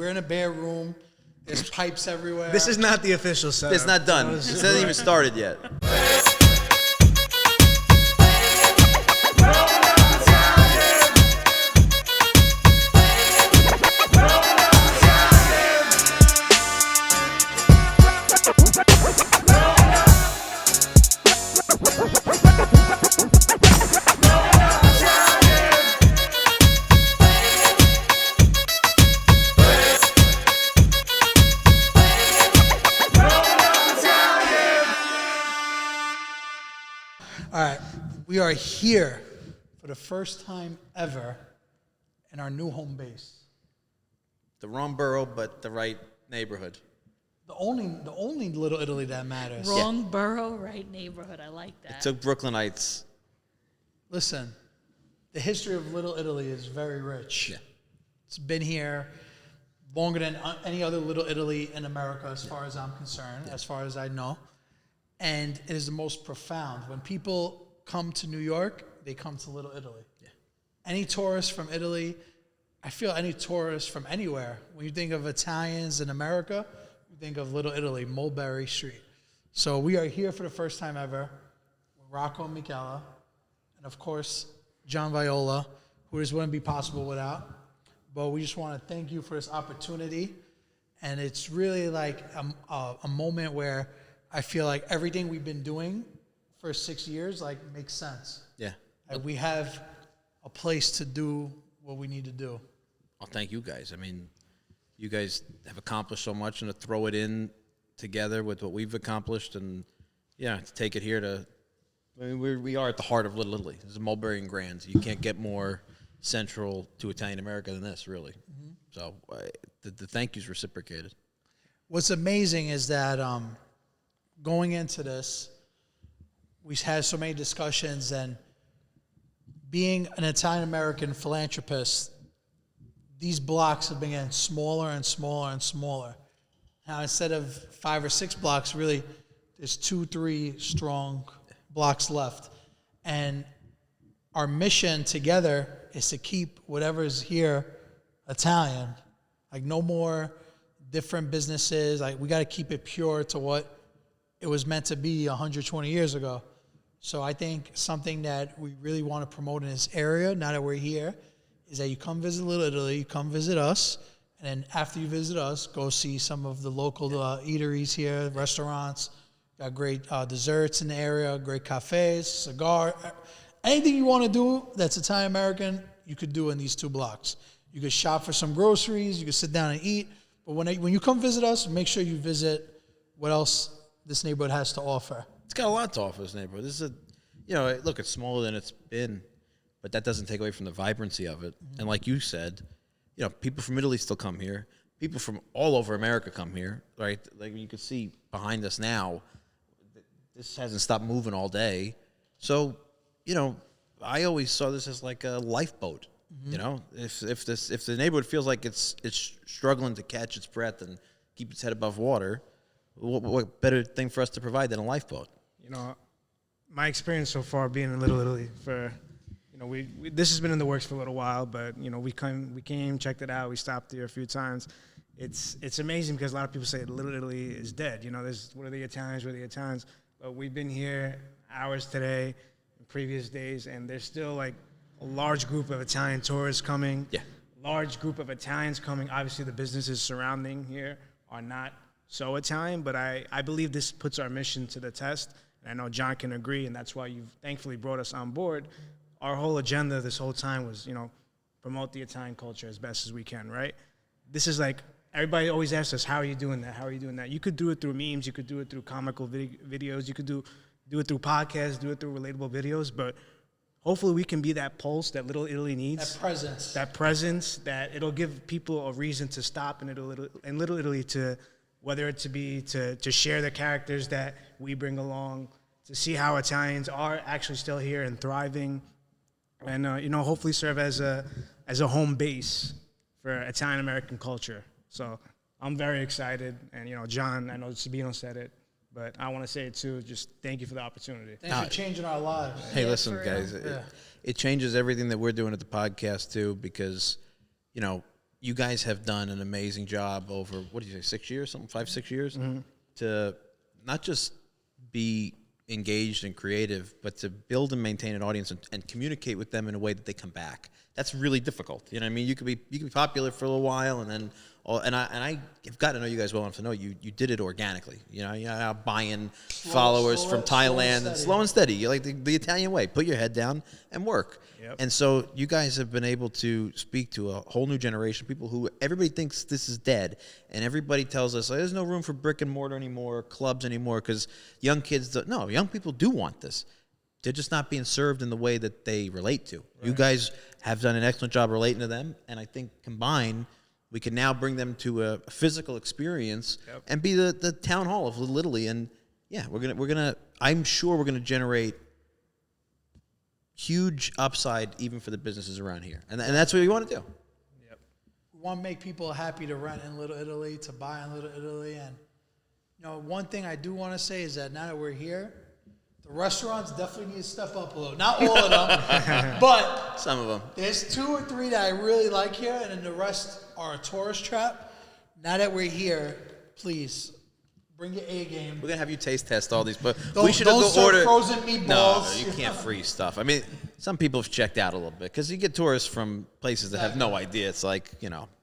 We're in a bare room. There's pipes everywhere. This is not the official setup. It's not done. It hasn't even started yet. All right, we are here for the first time ever in our new home base. The wrong borough, but the right neighborhood. The only Little Italy that matters. Wrong borough, right neighborhood. I like that. It took Brooklynites. Listen, the history of Little Italy is very rich. Yeah. It's been here longer than any other Little Italy in America, as far as I'm concerned, as far as I know. And it is the most profound. When people come to New York, they come to Little Italy. Yeah. Any tourist from Italy, I feel any tourist from anywhere, when you think of Italians in America, you think of Little Italy, Mulberry Street. So we are here for the first time ever with Rocco and Michele, and of course, John Viola, who this wouldn't be possible without. But we just want to thank you for this opportunity. And it's really like a moment where I feel like everything we've been doing for 6 years makes sense. Yeah. Like we have a place to do what we need to do. I'll thank you guys. I mean, you guys have accomplished so much, and to throw it in together with what we've accomplished, and to take it here to, I mean, we are at the heart of Little Italy. This is Mulberry and Grand. You can't get more central to Italian America than this, really. Mm-hmm. So the thank yous reciprocated. What's amazing is that going into this, we've had so many discussions, and being an Italian American philanthropist, these blocks have been getting smaller and smaller and smaller. Now, instead of 5 or 6 blocks, really, there's 2, 3 strong blocks left. And our mission together is to keep whatever's here Italian. Like, no more different businesses. Like, we got to keep it pure to what it was meant to be 120 years ago. So I think something that we really want to promote in this area, now that we're here, is that you come visit Little Italy, you come visit us, and then after you visit us, go see some of the local eateries here, restaurants. Got great desserts in the area, great cafes, cigar. Anything you want to do that's Italian American, you could do in these 2 blocks. You could shop for some groceries, you could sit down and eat. But when you come visit us, make sure you visit what else this neighborhood has to offer. It's got a lot to offer, this neighborhood. This is look, it's smaller than it's been, but that doesn't take away from the vibrancy of it. Mm-hmm. And like you said, people from Italy still come here. People from all over America come here, right? Like you can see behind us now, this hasn't stopped moving all day. So, I always saw this as like a lifeboat. Mm-hmm. If the neighborhood feels like it's struggling to catch its breath and keep its head above water, what better thing for us to provide than a lifeboat? My experience so far being in Little Italy for, we this has been in the works for a little while, but we came, checked it out, we stopped here a few times. It's amazing because a lot of people say Little Italy is dead. There's what are the Italians? But we've been here hours today, in previous days, and there's still like a large group of Italian tourists coming. Yeah. Large group of Italians coming. Obviously, the businesses surrounding here are not so Italian, but I believe this puts our mission to the test. And I know John can agree, and that's why you've thankfully brought us on board. Our whole agenda this whole time was, promote the Italian culture as best as we can, right? This is like, everybody always asks us, how are you doing that? How are you doing that? You could do it through memes. You could do it through comical videos. You could do it through podcasts, do it through relatable videos. But hopefully we can be that pulse that Little Italy needs. That presence, that it'll give people a reason to stop in Little Italy to, whether it to share the characters that we bring along, to see how Italians are actually still here and thriving, and hopefully serve as a home base for Italian American culture. So I'm very excited, and John, I know Sabino said it, but I want to say it too. Just thank you for the opportunity. Thanks for changing our lives. Hey, listen, guys, it changes everything that we're doing at the podcast too, because you guys have done an amazing job over, what did you say, 6 years, something, 5-6 years, to not just be engaged and creative, but to build and maintain an audience and communicate with them in a way that they come back. That's really difficult. You know what I mean? You could be popular for a little while, and then I have got to know you guys well enough to know you did it organically. You know, you're not buying followers from Thailand and slow and steady. You're like the Italian way. Put your head down and work. Yep. And so you guys have been able to speak to a whole new generation, people who everybody thinks this is dead, and everybody tells us, there's no room for brick and mortar anymore, clubs anymore, because young people do want this. They're just not being served in the way that they relate to. Right. You guys have done an excellent job relating to them, and I think combined, we can now bring them to a physical experience and be the town hall of Little Italy. And yeah, I'm sure we're gonna generate huge upside even for the businesses around here, and that's what we want to do. Yep. We want to make people happy to rent in Little Italy, to buy in Little Italy, and one thing I do want to say is that now that we're here, the restaurants definitely need to step up a little. Not all of them, but some of them. There's 2 or 3 that I really like here, and then the rest are a tourist trap. Now that we're here, please bring your A game. We're gonna have you taste test all these, but we should go order frozen meatballs. No, you can't freeze stuff. I mean, some people have checked out a little bit because you get tourists from places that have no idea. It's like,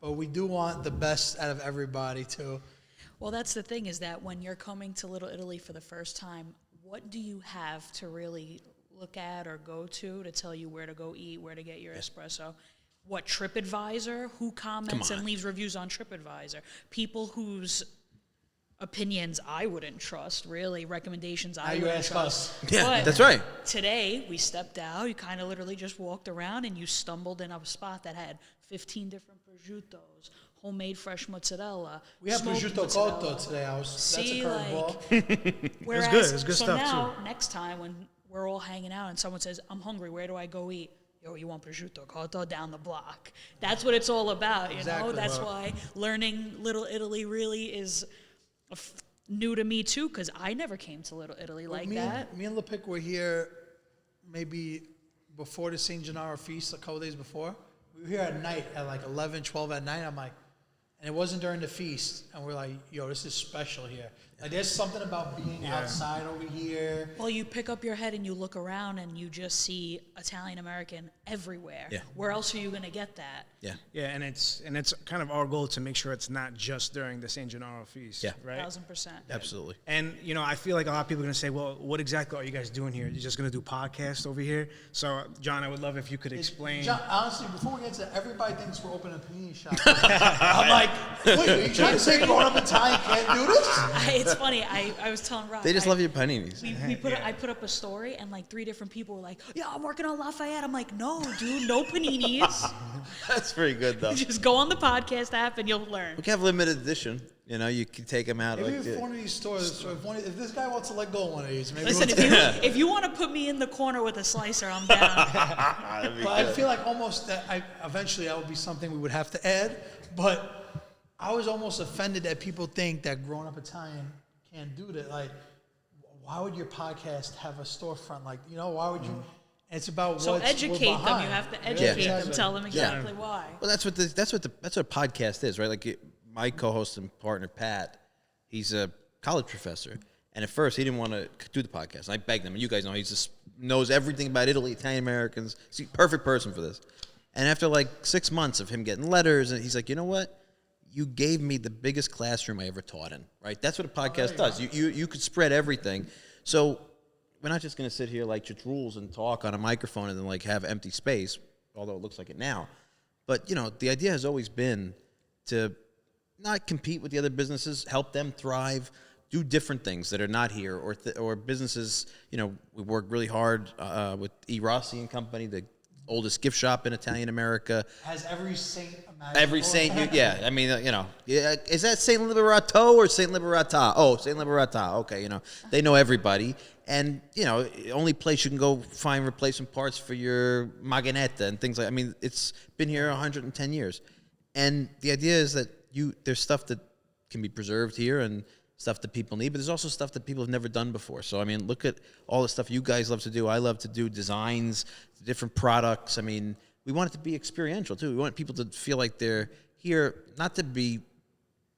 But we do want the best out of everybody too. Well, that's the thing, is that when you're coming to Little Italy for the first time, what do you have to really look at or go to tell you where to go eat, where to get your espresso? What, TripAdvisor? Who comments and leaves reviews on TripAdvisor? People whose opinions I wouldn't trust, really, recommendations I wouldn't trust. Yeah, but that's right. Today, we stepped out, you kind of literally just walked around, and you stumbled in a spot that had 15 different prosciuttos, homemade fresh mozzarella. We have prosciutto cotto today. That's a curveball. Whereas, it's good so stuff now, too. next time when we're all hanging out and someone says, I'm hungry, where do I go eat? Yo, you want prosciutto cotto down the block. That's what it's all about, you know? That's why learning Little Italy really is new to me too, because I never came to Little Italy like that. Me and Lepic were here maybe before the St. Gennaro feast, a couple days before. We were here at night at like 11, 12 at night. I'm like, and it wasn't during the feast. And we're like, yo, this is special here. Like, there's something about being outside over here. Well, you pick up your head and you look around and you just see Italian-American everywhere. Yeah. Where else are you going to get that? Yeah. Yeah, and it's kind of our goal to make sure it's not just during the St. Gennaro feast, right? 1,000%. Absolutely. And, I feel like a lot of people are going to say, well, what exactly are you guys doing here? You're just going to do podcasts over here? So, John, I would love if you could explain. John, honestly, before we get to that, everybody thinks we're opening a panini shop. I'm like, wait, are you trying to say grown-up Italian can't do this? It's funny. I was telling Rob. They just love your paninis. I put up a story, and like 3 different people were like, yeah, I'm working on Lafayette. I'm like, no, dude, no paninis. That's pretty good, though. Just go on the podcast app and you'll learn. We can have limited edition. You can take them out. Maybe if one of these stores, so if this guy wants to let go of one of these, maybe Listen, if you want to put me in the corner with a slicer, I'm down. But I feel like almost that eventually that would be something we would have to add. But I was almost offended that people think that grown-up Italian can't do that. Like, why would your podcast have a storefront? Like, why would you? It's about so educate them. behind. You have to educate them. Tell them exactly Yeah. why. Well, that's what a podcast is, right? Like my co-host and partner Pat, he's a college professor, and at first he didn't want to do the podcast. And I begged him, and you guys know he just knows everything about Italy, Italian Americans. He's a perfect person for this. And after like 6 months of him getting letters, and he's like, you know what? You gave me the biggest classroom I ever taught in, right? That's what a podcast does. You could spread everything. So we're not just going to sit here like just rules and talk on a microphone and then like have empty space, although it looks like it now. But, the idea has always been to not compete with the other businesses, help them thrive, do different things that are not here, or businesses, we work really hard with E. Rossi and Company, the oldest gift shop in Italian America. Has every saint imaginable. Every saint, yeah. I mean, is that Saint Liberato or Saint Liberata? Oh, Saint Liberata. Okay, they know everybody. And, the only place you can go find replacement parts for your Maganetta and things like, it's been here 110 years. And the idea is that there's stuff that can be preserved here and stuff that people need, but there's also stuff that people have never done before. So, look at all the stuff you guys love to do. I love to do designs, different products. We want it to be experiential, too. We want people to feel like they're here, not to be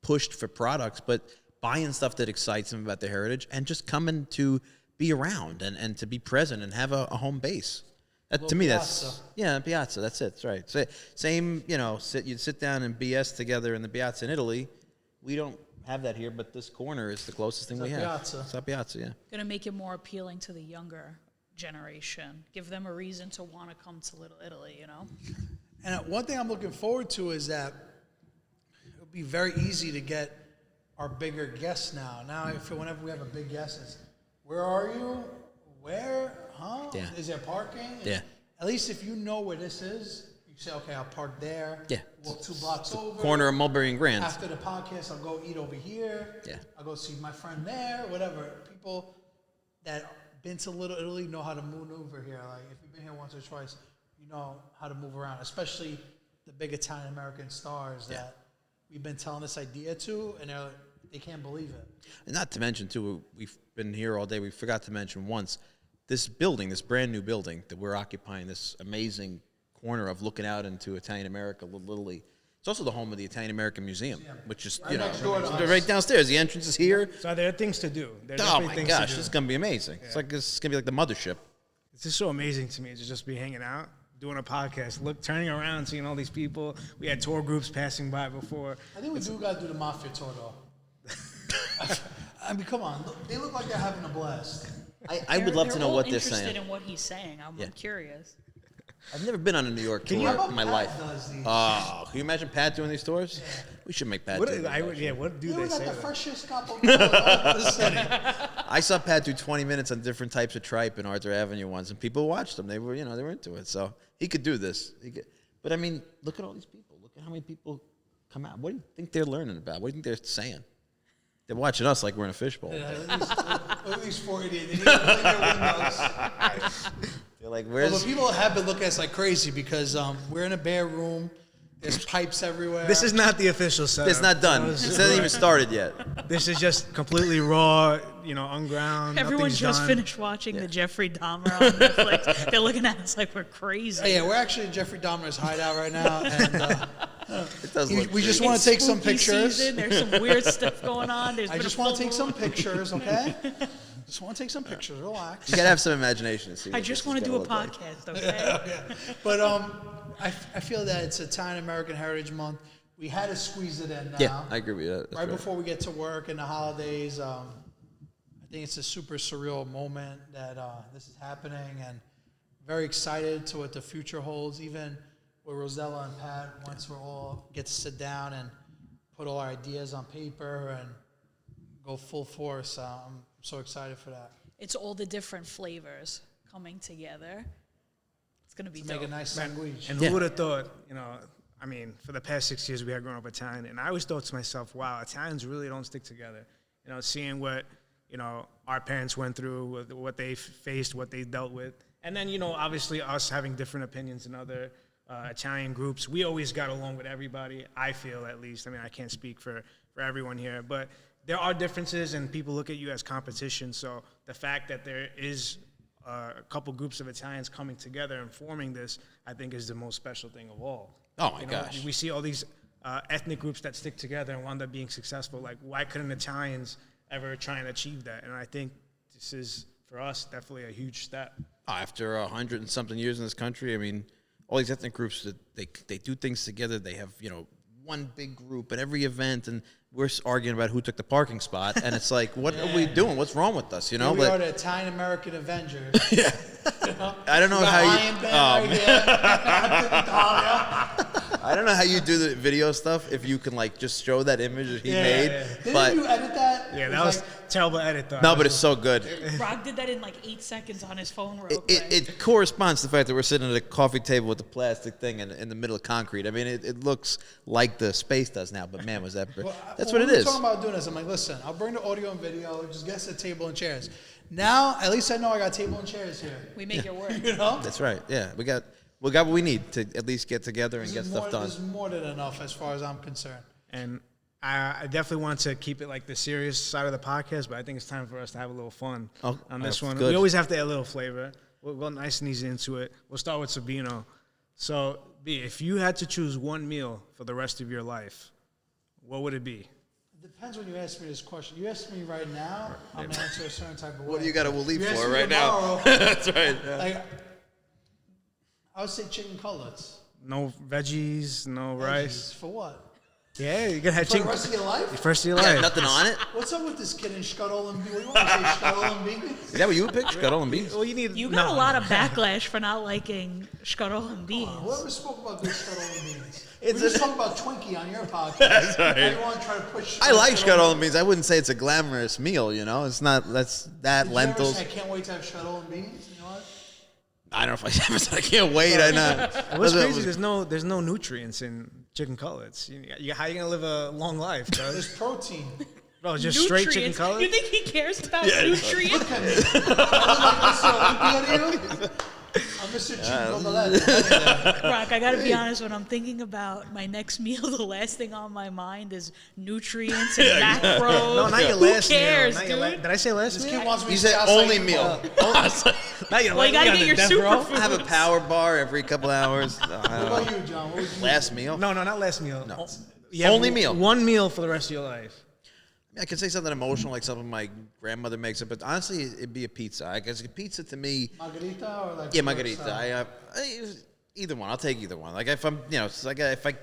pushed for products, but buying stuff that excites them about their heritage and just coming to be around and to be present and have a home base. That, to me, that's piazza. That's it. That's right. Same, you'd sit down and BS together in the piazza in Italy. We don't have that here, but this corner is the closest thing we have. Piazza. It's a piazza, yeah. Going to make it more appealing to the younger generation. Give them a reason to want to come to Little Italy, And one thing I'm looking forward to is that it'll be very easy to get our bigger guests now. Now, whenever we have a big guest, it's, where are you? Where? Huh? Yeah. Is there parking? Yeah. At least if you know where this is, you say, okay, I'll park there. Yeah. Walk 2 blocks over. Corner of Mulberry and Grand. After the podcast, I'll go eat over here. Yeah. I'll go see my friend there, whatever. People that been to Little Italy know how to maneuver here. Like, if you've been here once or twice, you know how to move around, especially the big Italian-American stars that we've been telling this idea to, and they can't believe it. And not to mention, too, we've been here all day. We forgot to mention once, this building, this brand new building that we're occupying, this amazing corner of looking out into Italian America, Little Italy. It's also the home of the Italian American Museum, which is, next door to us. right downstairs. The entrance is here. So there are things to do. Oh my gosh, this is going to be amazing. It's going to be like the mothership. It's just so amazing to me to just be hanging out, doing a podcast, turning around, seeing all these people. We had tour groups passing by before. I think we got to do the Mafia tour, though. I mean, come on. They look like they're having a blast. I would love to know what they're interested saying. in what he's saying. I'm curious. I've never been on a New York tour in my life. Oh, can you imagine Pat doing these tours? Yeah. We should make Pat do them. What do You they got say? the freshest cup of the city. I saw Pat do 20 minutes on different types of tripe in Arthur Avenue once, and people watched him. They were into it. So he could do this. But I mean, look at all these people. Look at how many people come out. What do you think they're learning about? What do you think they're saying? They're watching us like we're in a fishbowl. Yeah, at least 4 idiots. They need to clean their windows. They're like, where's... Well, people have been looking at us like crazy because we're in a bare room. There's pipes everywhere. This is not the official setup. It's not done. It hasn't even started yet. This is just completely raw, unground. Everyone nothing's just done. finished watching the Jeffrey Dahmer on Netflix. They're looking at us like we're crazy. Oh, yeah, we're actually in Jeffrey Dahmer's hideout right now, and It does look we just great. want to take some Spooky pictures. season. There's some weird stuff going on. I just want to take some pictures, okay? Just want to take some pictures. Relax. You got to have some imagination. To see I what just this want is to do a gonna look podcast, okay? Yeah. But I feel that it's Italian American Heritage Month. We had to squeeze it in now. Yeah, I agree with you. That's Right before we get to work and the holidays, I think it's a super surreal moment that this is happening, and very excited to what the future holds. Even with Rosella and Pat, once we all get to sit down and put all our ideas on paper and go full force, I'm so excited for that. It's all the different flavors coming together. It's going to be Make dope. a nice sandwich. And who would have thought, I mean, for the past 6 years we had grown up Italian, and I always thought to myself, wow, Italians really don't stick together. Seeing what, our parents went through, what they faced, what they dealt with. And then, obviously us having different opinions in other Italian groups, we always got along with everybody, I feel at least. I mean, I can't speak for everyone here, but there are differences and people look at you as competition. So the fact that there is a couple groups of Italians coming together and forming this, I think is the most special thing of all. Oh my gosh. We see all these ethnic groups that stick together and wind up being successful. Like, why couldn't Italians ever try and achieve that? And I think this is, for us, definitely a huge step. After 100 and something years in this country, I mean, all these ethnic groups, they do things together. They have, one big group at every event, and we're arguing about who took the parking spot. And it's like, what are we doing? What's wrong with us? Here we are, the Italian American Avengers. Yeah. I don't know how you. I don't know how you do the video stuff if you can just show that image that he made. Yeah. Didn't you edit that? Yeah, that was terrible edit, though. No, but it's so good. Rock did that in 8 seconds on his phone real quick. It corresponds to the fact that we're sitting at a coffee table with a plastic thing in the middle of concrete. I mean, it looks like the space does now, but man, was that... That's what it we were is. talking about doing this. I'm like, listen, I'll bring the audio and video. Just get us a table and chairs. Now, at least I know I got table and chairs here. We make it work. That's right. Yeah, we got what we need to at least get together and get stuff done. This is more than enough as far as I'm concerned. And I definitely want to keep it like the serious side of the podcast, but I think it's time for us to have a little fun on this one. Good. We always have to add a little flavor. We'll go nice and easy into it. We'll start with Sabino. So, B, if you had to choose one meal for the rest of your life, what would it be? It depends when you ask me this question. You ask me right now, I'm going to answer a certain type of way. What do you got to leave You ask for me right now? tomorrow, That's right. Yeah. like, I would say chicken cutlets. No veggies, no rice. Veggies. For what? Yeah, you're gonna have For the chicken. rest of your life? The first of your Yeah, life. nothing on it. What's up with this kid in Scuttle and beans? What do you want to say, Scuttle and beans? Is that what you would pick? Scuttle and beans? Well, you need. You got a lot of backlash for not liking scuttle and beans. Whoever spoke about good Scuttle and beans? We just talked about Twinkie on your podcast. Now you want to try to push. I like scuttle and beans. I wouldn't say it's a glamorous meal, you know? It's not, that's that, Did lentils. You ever say, I can't wait to have Scuttle and beans? You know what? I don't know if I ever said I can't wait. I know. What's crazy? There's no nutrients in chicken cutlets. How you gonna live a long life? There's Cuz? protein. Bro, just straight chicken Nutrients. cutlets. You think he cares about nutrients? Look at me. I look like Mr. Olympia to you? I'm Mr. Chicken. Rock, I gotta be honest, when I'm thinking about my next meal, the last thing on my mind is nutrients and macros. No, not your Who last cares, meal. dude? Did I say last This meal? kid wants me You to said stay outside only the meal. Now you're Well, you gotta on get the your death row? superfood. I have a power bar every couple hours. What about you, John? What would you Last meal? No, not last meal. No. You have Only meal. One meal for the rest of your life. I could say something emotional, like something my grandmother makes, but honestly, it'd be a pizza. I guess a pizza to me. Margarita or like? Yeah, margarita. Either one. I'll take either one. Like if I'm, it's like if I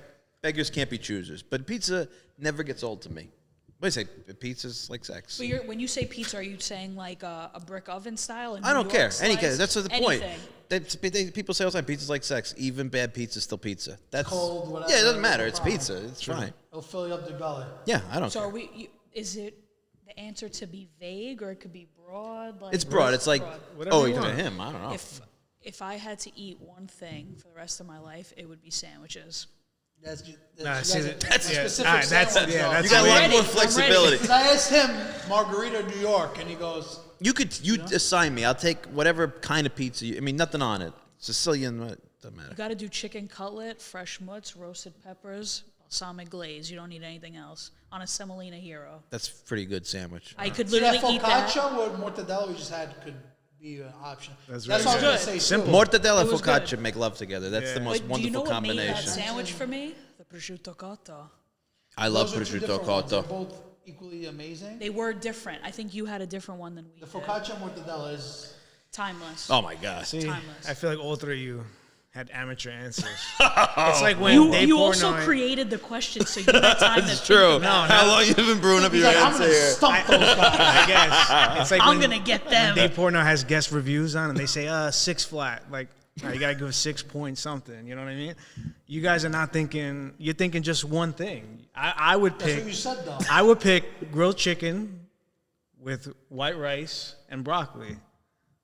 beggars can't be choosers. But pizza never gets old to me. What do you say? Pizza's like sex. But when you say pizza, are you saying like a brick oven style? I don't care. Any kind. kind. That's the point. Anything. People say all the time, pizza's like sex. Even bad pizza's still pizza. That's Cold, whatever. Yeah, it doesn't matter. No It's problem. pizza. It's fine. It'll fill you up the belly. Yeah, I don't So care. are we? Is it the answer to be vague or it could be broad? Like, It's broad. It's like, Whatever oh, you you're to want. him. I don't know. if I had to eat one thing for the rest of my life, it would be sandwiches. That's Nah, you see, guys- that's a yeah. specific All right, that's sandwich, yeah. though. That's You got a weird. lot ready. more I'm flexibility. Because I asked him Margarita, New York, and he goes, You assign me. I'll take whatever kind of pizza. Nothing on it. Sicilian, doesn't matter. You got to do chicken cutlet, fresh mutts, roasted peppers, balsamic glaze. You don't need anything else on a semolina hero. That's a pretty good sandwich. I could see that literally eat that. focaccia with mortadella we just had could be an option. That's That's really what I was good. going to say. Simple. Too. Mortadella It was focaccia good. make love together. That's the most But do you know wonderful what made that combination. sandwich for me? The prosciutto cotto. I love Those are two prosciutto different ones. They're cotto. both equally amazing. They were different. I think you had a different one than we The did. focaccia and mortadella is Timeless. Oh my god. See, Timeless. I feel like all three of you had amateur answers. It's like when Dave You also Portnoy- created the question, so you had time to That's think true. about it. How long you been brewing up He's your like, I'm answer going to here? stump those guys. I guess it's like I'm when gonna get them. Dave Portnoy has guest reviews on, and they say 6 flat. Like you gotta give 6 point something. You know what I mean? You guys are not thinking. You're thinking just one thing. I would That's pick. what you said, though. I would pick grilled chicken with white rice and broccoli.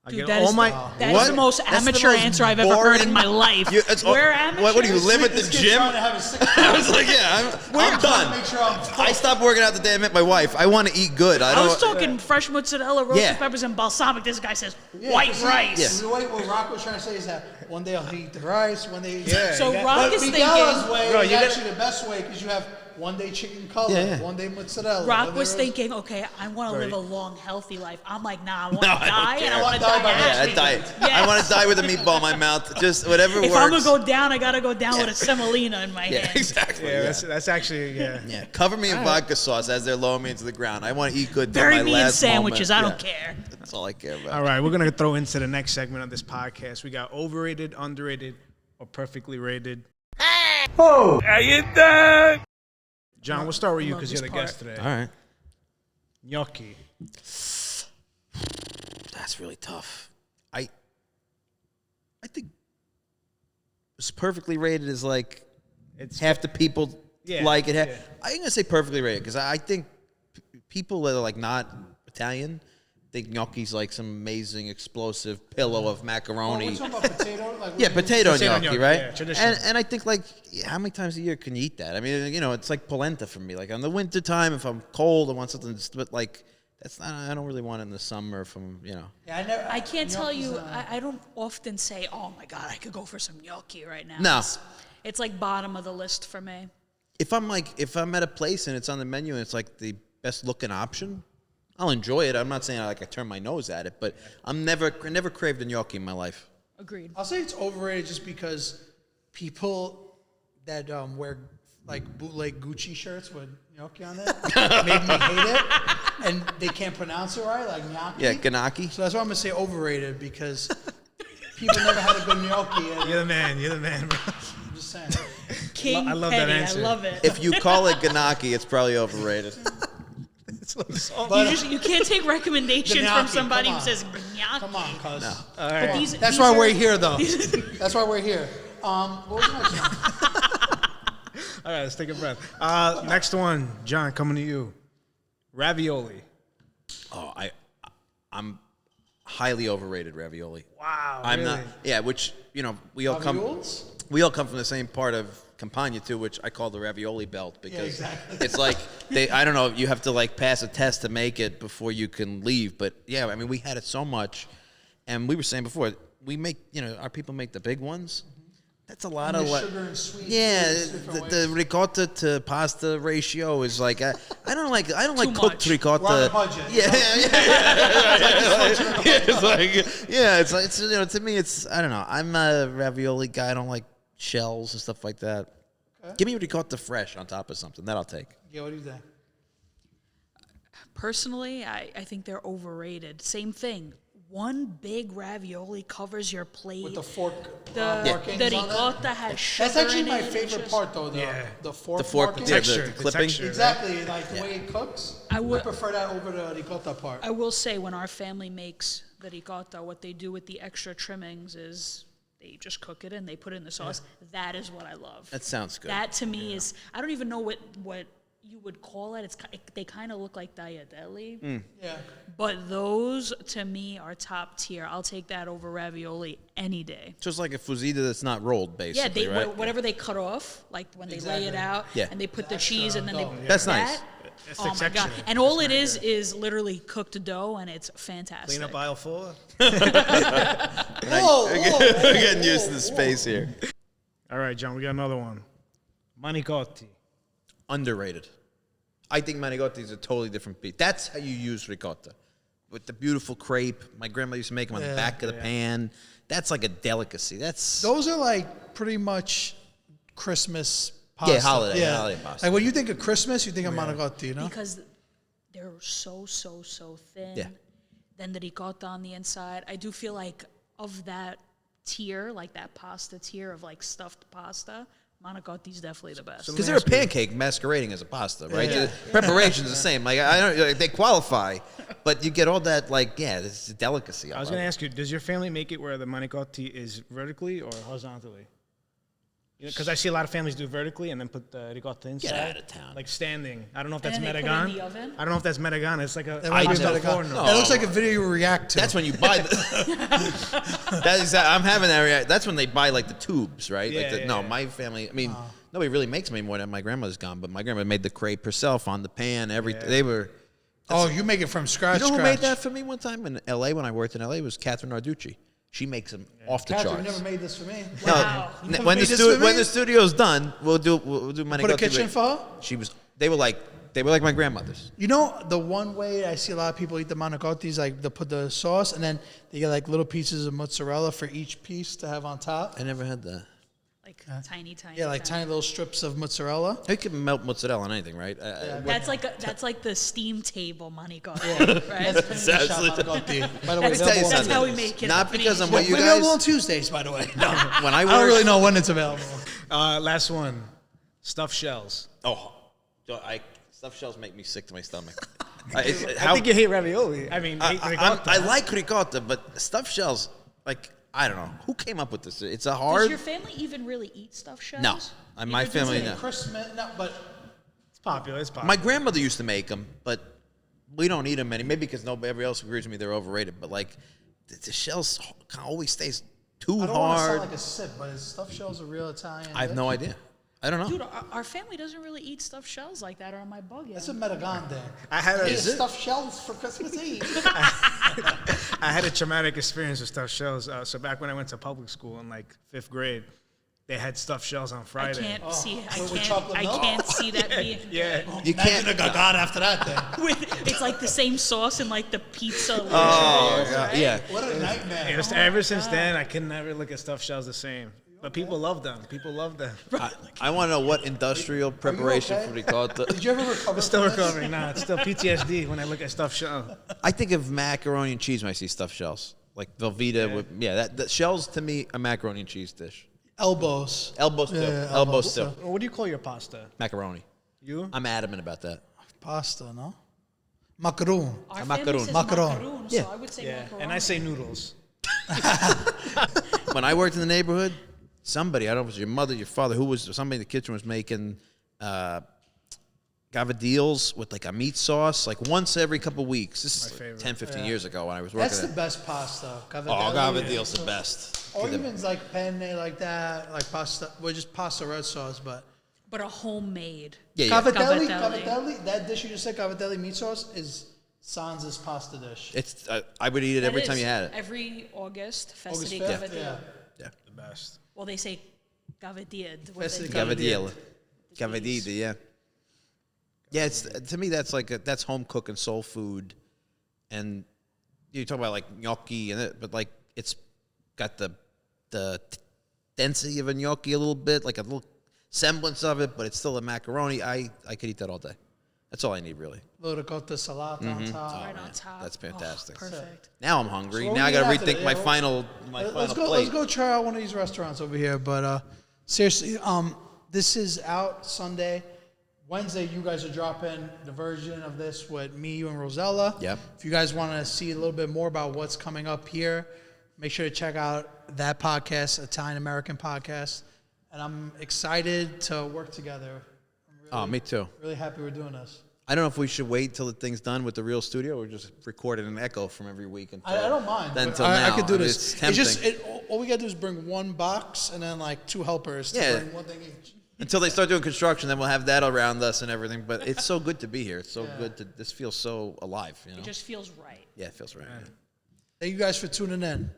I Dude, get that all is- my. That is What? the most That's the amateur most answer I've ever heard in boring- my life. It's- We're amateurs. What do you live at the This kid's gym? trying to have a six I was like, yeah, I'm trying to done. make sure I'm full. I stopped working out the day I met my wife. I want to eat good. I I don't. was talking fresh mozzarella, roasted Yeah. peppers, and balsamic. This guy says Yeah, white 'cause he- rice. The way what Rocco was trying to say is that one day I'll eat the rice, one day. Yeah. So you got- Rock But is Miguel's thinking. way Bro, is you gotta- actually the best way because you have one day chicken cutlet, Yeah, yeah. one day mozzarella. Rock one day was roast- thinking, okay, I want to Right. live a long, healthy life. I'm like, nah, I want to No, I don't die, and care. I want to Die die by Yeah, happy. I diet. Yes. I want to die with a meatball in my mouth. Just whatever If works. I'm gonna go down, I gotta go down with a semolina in my Yeah, hand. exactly. Yeah, Yeah, that's actually yeah. Yeah. Cover me in vodka sauce as they're lowering me into the ground. I want to eat good. till Bury my me in last sandwiches. moment. I don't Yeah. care. That's all I care about. All right, we're gonna throw into the next segment of this podcast. We got overrated, underrated, or perfectly rated. Oh, are you done? John, we'll start with you Love because you're this the guest today. All right. Gnocchi. That's really tough. I think it's perfectly rated is like It's half the people Yeah, like it. yeah. I'm gonna say perfectly rated because I think people that are like not Italian think gnocchi's like some amazing explosive pillow of Oh, macaroni. we're talking about potato. Like, Yeah, potato Potato gnocchi, gnocchi, right? yeah, traditional. And I think like how many times a year can you eat that? I mean, it's like polenta for me. Like on the winter time, if I'm cold, I want something. But like that's not. I don't really want it in the summer. Yeah, I can't tell gnocchi's, you. I don't often say, "Oh my God, I could go for some gnocchi right now." No. It's like bottom of the list for me. If I'm at a place and it's on the menu and it's like the best looking option, I'll enjoy it. I'm not saying I turn my nose at it, but I'm never craved a gnocchi in my life. Agreed. I'll say it's overrated just because people that wear like bootleg Gucci shirts with gnocchi on it made me hate it, and they can't pronounce it right, like gnocchi. Yeah, gnocchi. So that's why I'm gonna say overrated, because people never had a good gnocchi. And You're the man. You're the man, bro. I'm just saying. King I love Petty, that answer. I love it. If you call it gnocchi, it's probably overrated. It's a little salty. But, you can't take recommendations from Gnocchi, somebody come who on. says gnocchi. come on, cuz. All But right. these, That's these why are- we're here, though. That's why we're here. What was the next one? All right, let's take a breath. Next one, John, coming to you. Ravioli. Oh, I'm highly overrated ravioli. Wow. I'm really? not. Yeah, which we all come. Ravioles? We all come from the same part of Campania too, which I call the ravioli belt because exactly. it's like I don't know, you have to like pass a test to make it before you can leave. But yeah, I mean, we had it so much, and we were saying before, we make our people make the big ones. That's a lot of the like, sugar and sweet. yeah, foods, different the ways. ricotta to pasta ratio is like I don't like Too cooked much. ricotta. We're on a budget. Yeah, it's to me it's I don't know. I'm a ravioli guy. I don't like shells and stuff like that. Okay. Give me ricotta fresh on top of something that I'll take. Yeah, what do you think? Personally, I think they're overrated. Same thing. One big ravioli covers your plate. With the fork. The markings on it? ricotta has sugar That's actually in my it. It's favorite just- part, though. Yeah. The fork. The fork, markings. yeah, Texture, the the clipping. texture. Exactly, like the way it cooks. I would- prefer that over the ricotta part. I will say, when our family makes the ricotta, what they do with the extra trimmings is they just cook it and they put it in the sauce. That is what I love. That sounds good. That to me is, I don't even know what you would call it. They kind of look like tagliatelle, Yeah. but those to me are top tier. I'll take that over ravioli any day. Just like a fuzita that's not rolled, Yeah, basically, right? whatever they cut off, like when they lay it Exactly. out, Yeah. and they put the cheese, and then they. That's nice. It's Oh the my texture. god! And all it is literally cooked dough, and it's fantastic. Clean up aisle 4. We're getting used to the space here. All right, John, we got another one. Manicotti. Underrated. I think manicotti is a totally different beat. That's how you use ricotta. With the beautiful crepe. My grandma used to make them on the back of the pan. That's like a delicacy. That's Those are like pretty much Christmas pasta. holiday pasta. Like when you think of Christmas, you think of manicotti, you know? Because they're so thin. Yeah. Then the ricotta on the inside. I do feel like of that tier, like that pasta tier of like stuffed pasta, manicotti's definitely the best. because they're a pancake masquerading as a pasta, right? Yeah. The preparation's the same. Like I don't, they qualify, but you get all that like it's a delicacy. I was going to ask you, does your family make it where the manicotti is vertically or horizontally? Because I see a lot of families do vertically and then put the ricotta inside. out of town. Like standing. I don't know if that's And then they put it in Metagon. the oven? I don't know if that's Metagon. It's like a That might be pasta Metagon. forno. That looks like a video you react to. That's when you buy the. That is. I'm having that reaction. That's when they buy like the tubes, right? Yeah, like the, yeah, no, yeah. my family. I mean, nobody really makes them anymore. That my grandmother's gone, but my grandmother made the crepe herself on the pan. Everything. They were. Oh, you make it from scratch. You know who scratch. made that for me one time in L.A. when I worked in L.A. was Catherine Narducci. She makes them off the Catherine, you charts. never made this for me. No, Wow. never when made this for when me? the studio's done, we'll do manicotti. Put a kitchen for her? She was. They were like my grandmothers. You know, the one way I see a lot of people eat the manicotti is like they put the sauce and then they get like little pieces of mozzarella for each piece to have on top. I never had that. Like tiny. Yeah, like tiny little strips of mozzarella. You can melt mozzarella on anything, right? That's like the steam table manicotti, right? That's manicotti. By the way, Let me tell you available on something. how we make it. Not because I'm with you Available on guys. Tuesdays, by the way. When I I don't worked, really know when it's available. Last one. Stuffed shells. Stuffed shells make me sick to my stomach. I think you hate ravioli. I mean, hate ricotta. I like ricotta, but stuffed shells, like I don't know who came up with this. It's a Does hard. your family even really eat stuffed shells? No, my Neither do family they. no. Christmas, no, but It's popular. It's popular. My grandmother used to make them, but we don't eat them anymore. Maybe because nobody else agrees with me they're overrated. But like the shells always stays too I don't want to hard. sound like a sip, but is stuffed shells a real Italian? I have no idea. I don't know. Dude, our family doesn't really eat stuffed shells like that, or am I bugging? That's a Metagon thing. I had a, Eat stuffed shells for Christmas Eve. I had a traumatic experience with stuffed shells. So back when I went to public school in like 5th grade, they had stuffed shells on I Friday. can't see. with chocolate milk? I can't see that being. Yeah. You can't. Imagine a gagan after that thing. It's like the same sauce and like the pizza. Oh, rolls, God, right? yeah. What a nightmare. Ever since then, I can never look at stuffed shells the same. But people love them. People love them. I want to know what industrial preparation okay? food he called. Did you ever recover? I'm still from this? recovering. Nah, it's still PTSD when I look at stuffed shell. I think of macaroni and cheese when I see stuffed shells, like Velveeta. That shells to me a macaroni and cheese dish. Elbows. Elbows too. Yeah, Elbows too. What do you call your pasta? Macaroni. You? I'm adamant about that. Pasta, no? Macaroon. Our macaroon. family says Macaron. macaroon, Yeah. so I would say Yeah. macaroni. And I say noodles. When I worked in the neighborhood, somebody, I don't know if it was your mother, your father, somebody in the kitchen was making gavadils with like a meat sauce, like once every couple weeks. This is My favorite. 10, 15 years ago when I was working That's the there. best pasta. Oh, gavadil's the best. Or even like penne like that, like pasta. Well, just pasta red sauce, but But a homemade. Yeah, cavatelli, Cavatelli. that dish you just said, cavatelli meat sauce, is Sansa's pasta dish. It's I would eat it every That time is you had it. Every August, August Festity 5th? Gavadia. Yeah. Yeah. The best. Well, they say Gavadia. Festity Gavadil. Gavadil, yeah. Yeah, it's to me that's that's home cooking soul food, and you talk about like gnocchi and it, but like it's got the density of a gnocchi a little bit, like a little semblance of it, but it's still a macaroni. I could eat that all day. That's all I need really. Little ricotta salata on top. Right man, on top. that's fantastic. Oh, perfect. Now I'm hungry. So what Now I we got to eat after rethink that? my Yeah, final Let's go. plate. Let's go try out one of these restaurants over here. But seriously, this is out Sunday. Wednesday, you guys are dropping the version of this with me, you, and Rosella. Yep. If you guys want to see a little bit more about what's coming up here, make sure to check out that podcast, Italian American podcast. And I'm excited to work together. Me too. Really happy we're doing this. I don't know if we should wait till the thing's done with the real studio or just record it in echo from every week until I don't mind. Then but till I now. could do I mean, this. It's tempting. All we got to do is bring one box and then like two helpers to Yeah. bring one thing each. Until they start doing construction, then we'll have that around us and everything. But it's so good to be here. It's so good to. This feels so alive. You know. It just feels right. Yeah, it feels right. Yeah. Thank you guys for tuning in.